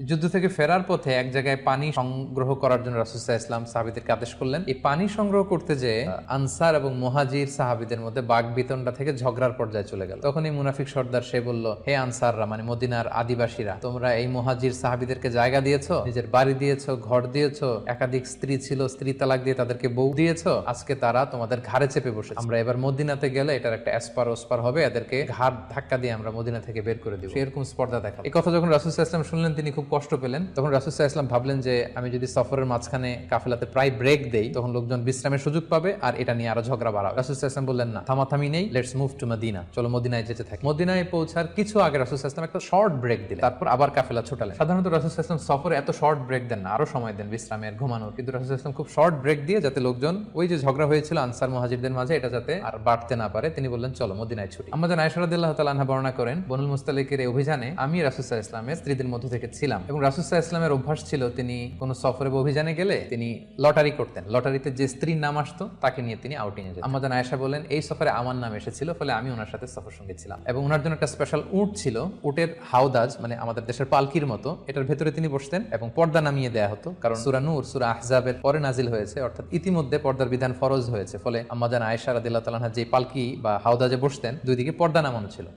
যুদ্ধ থেকে ফেরার পথে এক জায়গায় পানি সংগ্রহ করার জন্য রাসূল সাল্লাল্লাহু আলাইহি ওয়াসাল্লাম সাহাবীদেরকে আদেশ করলেন। এই পানি সংগ্রহ করতে যে আনসার এবং মুহাজির সাহাবীদের মধ্যে বাকবিতণ্ডা থেকে ঝগড়ার পর্যায়ে চলে গেল। তখন এই মুনাফিক সর্দার সে বলল, হে আনসাররা, মানে মদিনার আদিবাসীরা, তোমরা এই মুহাজির সাহাবীদেরকে জায়গা দিয়েছো, নিজের বাড়ি দিয়েছো, ঘর দিয়েছো, একাধিক স্ত্রী ছিল, স্ত্রী তালাক দিয়ে তাদেরকে বউ দিয়েছো, আজকে তারা তোমাদের ঘাড়ে চেপে বসে, আমরা এবার মদিনাতে গেলে এটার একটা এসপার ওসপার হবে, এদেরকে ঘাড় ধাক্কা দিয়ে আমরা মদিনা থেকে বের করে দিব। এরকম স্পর্ধা দেখা। এই কথা যখন রাসূল সাল্লাল্লাহু আলাইহি ওয়াসাল্লাম শুনলেন, তিনি খুব কষ্ট পেলেন। তখন রাসূল সাল্লাল্লাহু আলাইহি ওয়াসাল্লাম ভাবলেন যে আমি যদি সফরের মাঝখানে কাফেলাতে প্রায় ব্রেক দেই, তখন লোকজন বিশ্রামের সুযোগ পাবে আর এটা নিয়ে আরো ঝগড়া বাড়াবে। রাসূল সাল্লাল্লাহু আলাইহি ওয়াসাল্লাম বললেন, না, থামাথামি নেই, লেটস মুভ টু মদিনা, চলো মদিনায় যেতে থাকি। মদিনায় পৌঁছার কিছু আগে রাসূল সাল্লাল্লাহু আলাইহি ওয়াসাল্লাম একটা শর্ট ব্রেক দিলেন, তারপর আবার কাফেলা ছোটালেন। সাধারণত রাসূল সাল্লাল্লাহু আলাইহি ওয়াসাল্লাম সফরে এত শর্ট ব্রেক দেন না, আরো সময় দেন বিশ্রামের, ঘুমানোর, কিন্তু রাসূল সাল্লাল্লাহু আলাইহি ওয়াসাল্লাম খুব শর্ট ব্রেক দিয়ে যাতে লোকজন ওই যে ঝগড়া হয়েছিল আনসার মুহাজিরদের মাঝে এটা যাতে আর বাড়তে না পারে, তিনি বললেন চলো মদিনায় ছুটি। আমাদের আয়েশা রাদিয়াল্লাহু তাআলা আনহা বর্ণনা করেন, বনুল মুস্তালিকের এই অভিযানে আমি রাসূল সাল্লাল্লাহু আলাইহি ওয়াসাল্লামের স্ত্রীদের মধ্য থেকে ছিলাম এবং রাসূল সাল্লাল্লাহু আলাইহি ওয়াসাল্লামের অভ্যাস ছিল তিনি কোন সফরে বা অভিযানে গেলে তিনি লটারি করতেন। লটারিতে যে স্ত্রীর নাম আসতো তাকে নিয়ে তিনি আউটিং এ যেতেন। আমাদের আয়েশা বলেন, এই সফরে আমার নাম এসেছিল, ফলে আমি ওনার সাথে সফর সঙ্গে ছিলাম এবং ওনার জন্য একটা স্পেশাল উট ছিল। উটের হাওদাজ, মানে আমাদের দেশের পালকির মতো, এটার ভেতরে তিনি বসতেন এবং পর্দা নামিয়ে দেয়া হতো, কারণ সূরা নূর, সূরা আহজাবের পরে নাজিল হয়েছে, অর্থাৎ ইতিমধ্যে পর্দার বিধান ফরজ হয়েছে। ফলে আমাদের আয়েশা রাদিয়াল্লাহু তাআলা আনহা যে পালকি বা হাওদাজে বসতেন, দুই দিকে পর্দা নামানো ছিল।